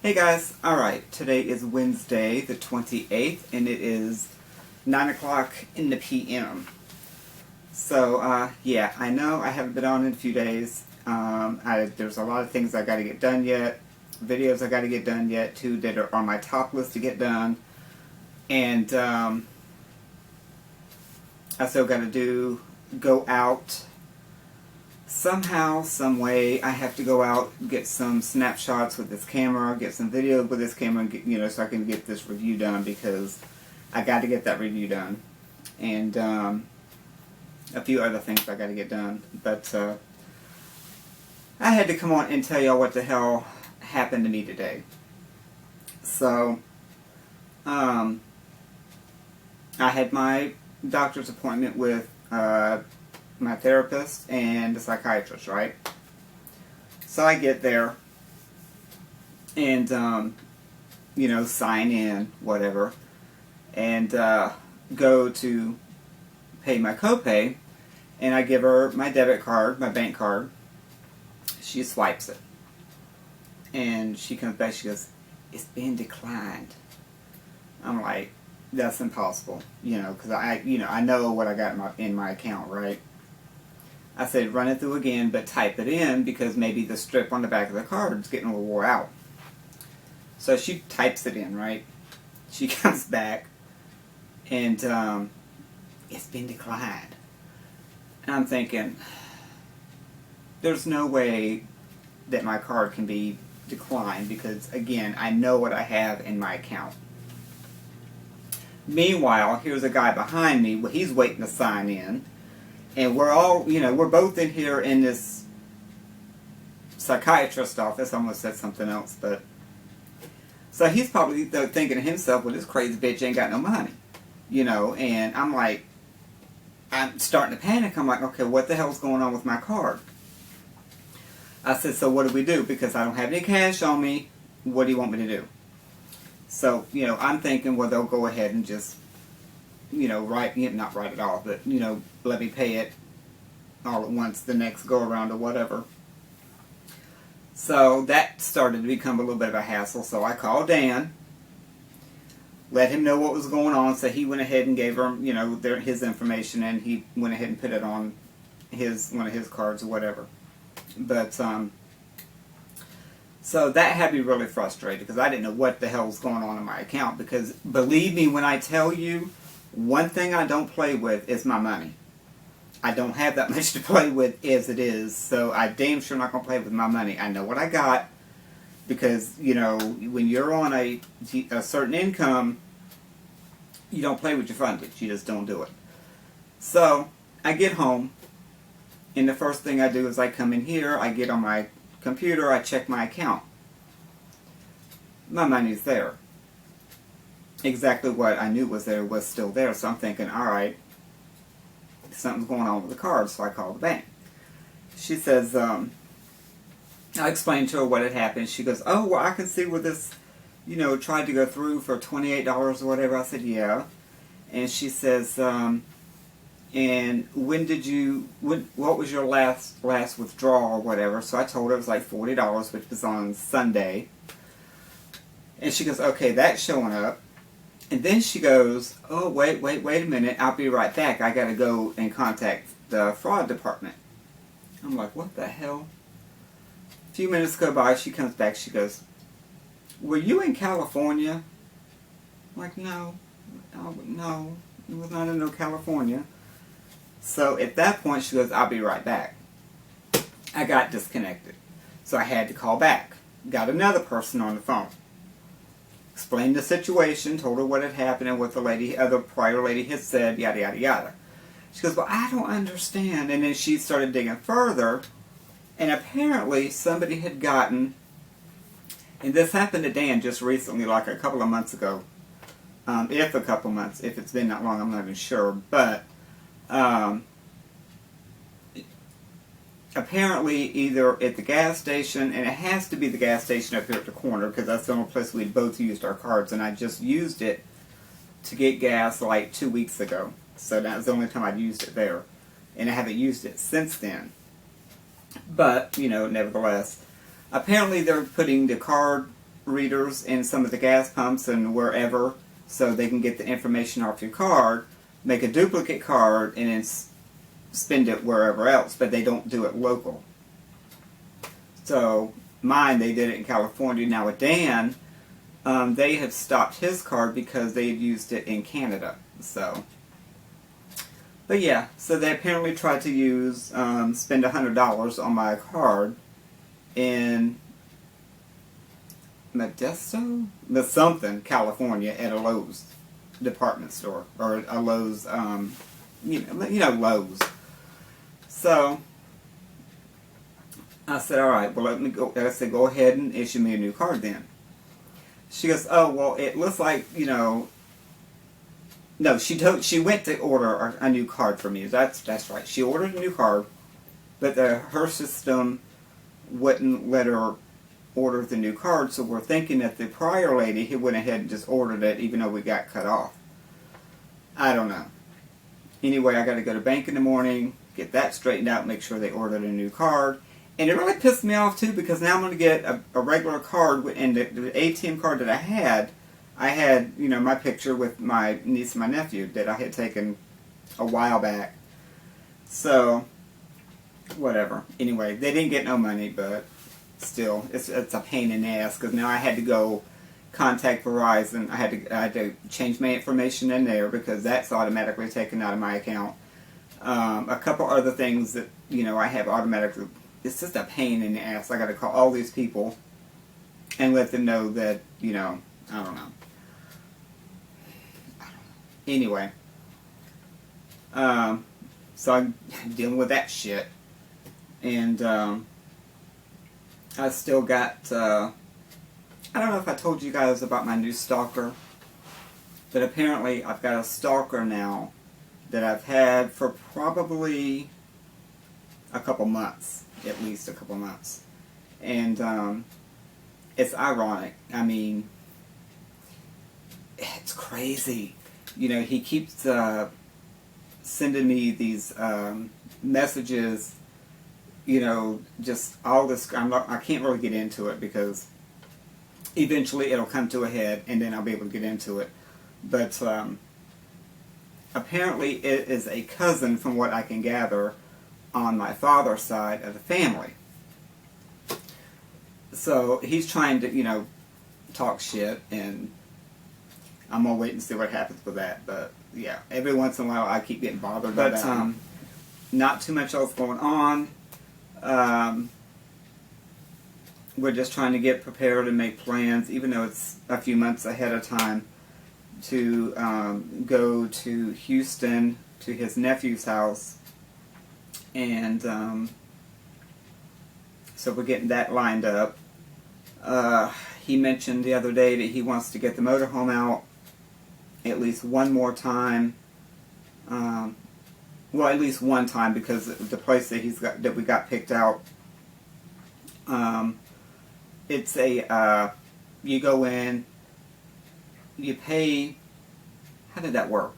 Hey guys, alright, today is Wednesday the 28th and it is 9 o'clock in the PM. So, yeah, I know I haven't been on in a few days. There's a lot of things I gotta get done yet, videos I gotta get done yet too that are on my top list to get done. And, I still gotta go out. Somehow, some way, I have to go out, get some snapshots with this camera, get some video with this camera, and get, so I can get this review done because I got to get that review done, and a few other things I got to get done. But I had to come on and tell y'all what the hell happened to me today. So, I had my doctor's appointment with my therapist and the psychiatrist, right? So I get there and, sign in, whatever, and go to pay my copay, and I give her my debit card, my bank card. She swipes it, and she comes back, she goes, "It's been declined." I'm like, that's impossible, because I know what I got in my account, right? I said, run it through again, but type it in because maybe the strip on the back of the card is getting a little wore out. So she types it in, right? She comes back, and it's been declined. And I'm thinking, there's no way that my card can be declined because, again, I know what I have in my account. Meanwhile, here's a guy behind me. Well, he's waiting to sign in. And we're all, we're both in here in this psychiatrist's office. I almost said something else, but... So he's probably thinking to himself, well, this crazy bitch ain't got no money. And I'm like, I'm starting to panic. I'm like, okay, what the hell's going on with my card? I said, so what do we do? Because I don't have any cash on me. What do you want me to do? So, I'm thinking, well, they'll go ahead and just... not write it off, but, let me pay it all at once the next go around or whatever. So that started to become a little bit of a hassle, so I called Dan, let him know what was going on, so he went ahead and gave him, his information, and he went ahead and put it on one of his cards or whatever. But, so that had me really frustrated, because I didn't know what the hell was going on in my account, because believe me when I tell you, one thing I don't play with is my money. I don't have that much to play with as it is, so I damn sure not going to play with my money. I know what I got, because, when you're on a certain income, you don't play with your fundage. You just don't do it. So, I get home, and the first thing I do is I come in here, I get on my computer, I check my account. My money's there. Exactly what I knew was there was still there, so I'm thinking, alright, something's going on with the card, so I called the bank. She says, I explained to her what had happened. She goes, oh, well, I can see where this, tried to go through for $28 or whatever. I said, yeah. And she says, and what was your last withdrawal or whatever? So I told her it was like $40, which was on Sunday. And she goes, okay, that's showing up. And then she goes, oh, wait a minute, I'll be right back. I got to go and contact the fraud department. I'm like, what the hell? A few minutes go by, she comes back, she goes, were you in California? I'm like, no, it was not in no California. So at that point, she goes, I'll be right back. I got disconnected. So I had to call back. Got another person on the phone. Explained the situation, told her what had happened and what the other prior lady had said, yada, yada, yada. She goes, well, I don't understand. And then she started digging further, and apparently somebody had gotten, and this happened to Dan just recently, like a couple of months ago. If it's been that long, I'm not even sure. But apparently either at the gas station, and it has to be the gas station up here at the corner because that's the only place we both used our cards, and I just used it to get gas like 2 weeks ago. So that was the only time I'd used it there. And I haven't used it since then. But, nevertheless, apparently they're putting the card readers in some of the gas pumps and wherever, so they can get the information off your card, make a duplicate card, and then spend it wherever else, but they don't do it local. So mine, they did it in California. Now with Dan, they have stopped his card because they had used it in Canada. So, but yeah, so they apparently tried to use, spend $100 on my card in Modesto? Something, California, at a Lowe's department store, or a Lowe's, you know, Lowe's. So I said, all right, well, I said, go ahead and issue me a new card then. She goes, oh, well, it looks like, you know, no, she went to order a new card for me. That's right. She ordered a new card, but her system wouldn't let her order the new card, so we're thinking that the prior lady, he went ahead and just ordered it, even though we got cut off. I don't know. Anyway, I got to go to bank in the morning, get that straightened out, make sure they ordered a new card. And it really pissed me off too, because now I'm going to get a regular card, and the ATM card that I had, you know, my picture with my niece and my nephew that I had taken a while back. So, whatever. Anyway, they didn't get no money, but still, it's a pain in the ass, because now I had to go contact Verizon. I had to change my information in there, because that's automatically taken out of my account. A couple other things that, you know, I have automatically. It's just a pain in the ass. I got to call all these people and let them know that, you know, I don't know. Anyway, so I'm dealing with that shit, and I still got, I don't know if I told you guys about my new Stalker, but apparently I've got a Stalker now that I've had for probably a couple months, at least a couple months, and it's ironic. I mean, it's crazy. You know, he keeps sending me these messages, you know, just all this. I can't really get into it, because eventually it'll come to a head, and then I'll be able to get into it. But apparently it is a cousin, from what I can gather, on my father's side of the family. So he's trying to, you know, talk shit, and I'm gonna wait and see what happens with that. But yeah, every once in a while I keep getting bothered by that. But not too much else going on. We're just trying to get prepared and make plans, even though it's a few months ahead of time, to go to Houston to his nephew's house, and so we're getting that lined up. He mentioned the other day that he wants to get the motorhome out at least one more time. Well, at least one time, because the place that we got picked out, it's a you go in, you pay. How did that work?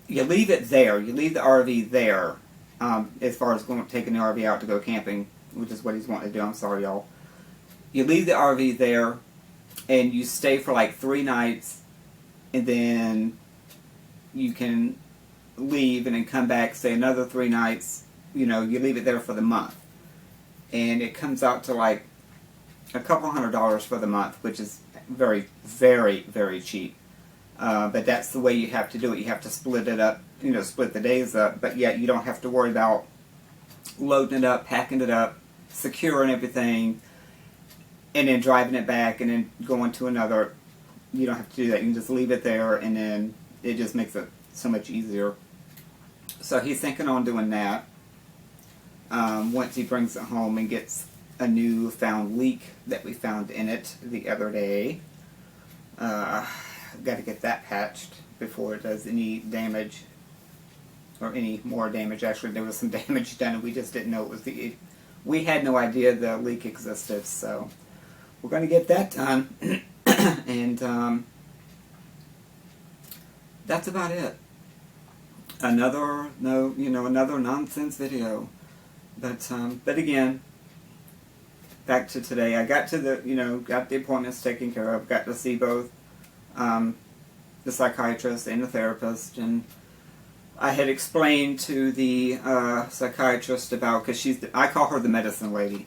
You leave it there. You leave the RV there. As far as taking the RV out to go camping, which is what he's wanting to do. I'm sorry, y'all. You leave the RV there, and you stay for like 3 nights, and then you can leave and then come back, stay another 3 nights. You know, you leave it there for the month, and it comes out to like a couple $100 for the month, which is very, very, very cheap. But that's the way you have to do it. You have to split it up, you know, split the days up, but yet you don't have to worry about loading it up, packing it up, securing everything, and then driving it back and then going to another. You don't have to do that. You can just leave it there, and then it just makes it so much easier. So he's thinking on doing that once he brings it home and gets a new found leak that we found in it the other day. Got to get that patched before it does any damage, or any more damage. Actually, there was some damage done, and we just didn't know it was we had no idea the leak existed. So we're going to get that done, and that's about it. Another another nonsense video, but again, back to today. I got to the, got the appointments taken care of. Got to see both the psychiatrist and the therapist, and I had explained to the psychiatrist about, because I call her the medicine lady.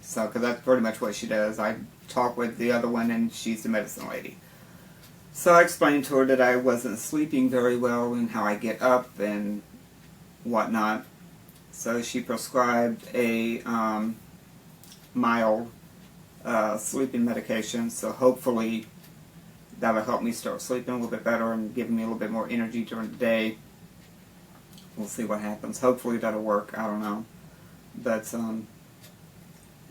So, because that's pretty much what she does. I talk with the other one, and she's the medicine lady. So I explained to her that I wasn't sleeping very well and how I get up and whatnot. So she prescribed a mild sleeping medication. So hopefully that'll help me start sleeping a little bit better and give me a little bit more energy during the day. We'll see what happens. Hopefully that'll work. I don't know. But,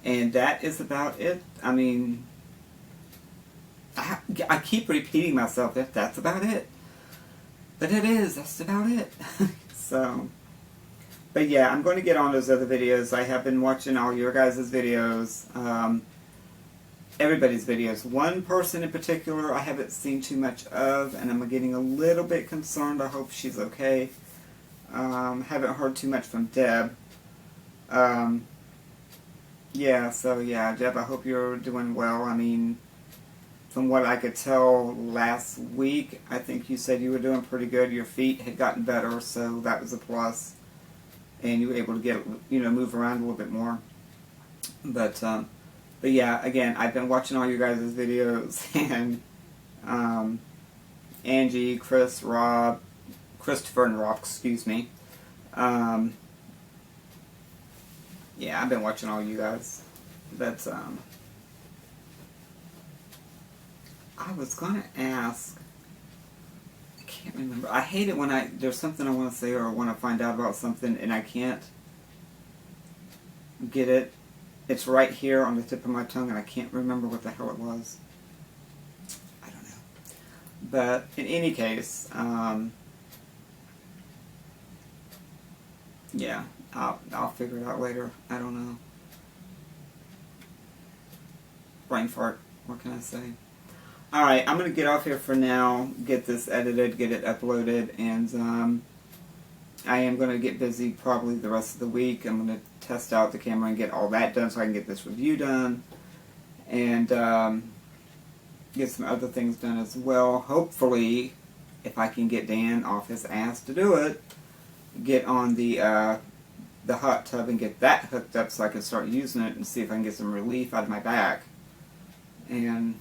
and that is about it. I mean, I keep repeating myself that that's about it. But it is. That's about it. So, but yeah, I'm going to get on those other videos. I have been watching all your guys' videos. Everybody's videos. One person in particular I haven't seen too much of, and I'm getting a little bit concerned. I hope she's okay. Haven't heard too much from Deb. Yeah, so yeah, Deb, I hope you're doing well. I mean, from what I could tell last week, I think you said you were doing pretty good. Your feet had gotten better, so that was a plus. And you were able to get, move around a little bit more. But yeah, again, I've been watching all you guys' videos, and Angie, Chris, Rob, Christopher and Rob, excuse me. Yeah, I've been watching all you guys. That's, I was gonna ask, I can't remember. I hate it when there's something I want to say or want to find out about something and I can't get it. It's right here on the tip of my tongue and I can't remember what the hell it was. I don't know. But in any case, yeah, I'll figure it out later. I don't know. Brain fart. What can I say? Alright, I'm going to get off here for now, get this edited, get it uploaded, and I am going to get busy probably the rest of the week. I'm going to test out the camera and get all that done so I can get this review done, and get some other things done as well. Hopefully, if I can get Dan off his ass to do it, get on the hot tub and get that hooked up so I can start using it and see if I can get some relief out of my back. And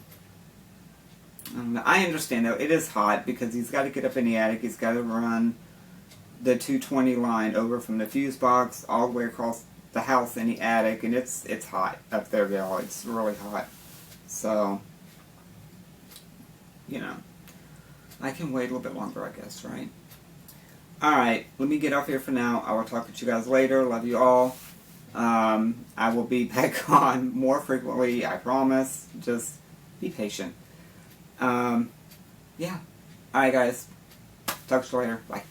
I understand though, it is hot because he's got to get up in the attic, he's got to run the 220 line over from the fuse box all the way across the house in the attic, and it's hot up there, y'all. It's really hot. So, I can wait a little bit longer, I guess, right? Alright, let me get off here for now. I will talk to you guys later. Love you all. I will be back on more frequently, I promise. Just be patient. Yeah. Alright, guys. Talk to you later. Bye.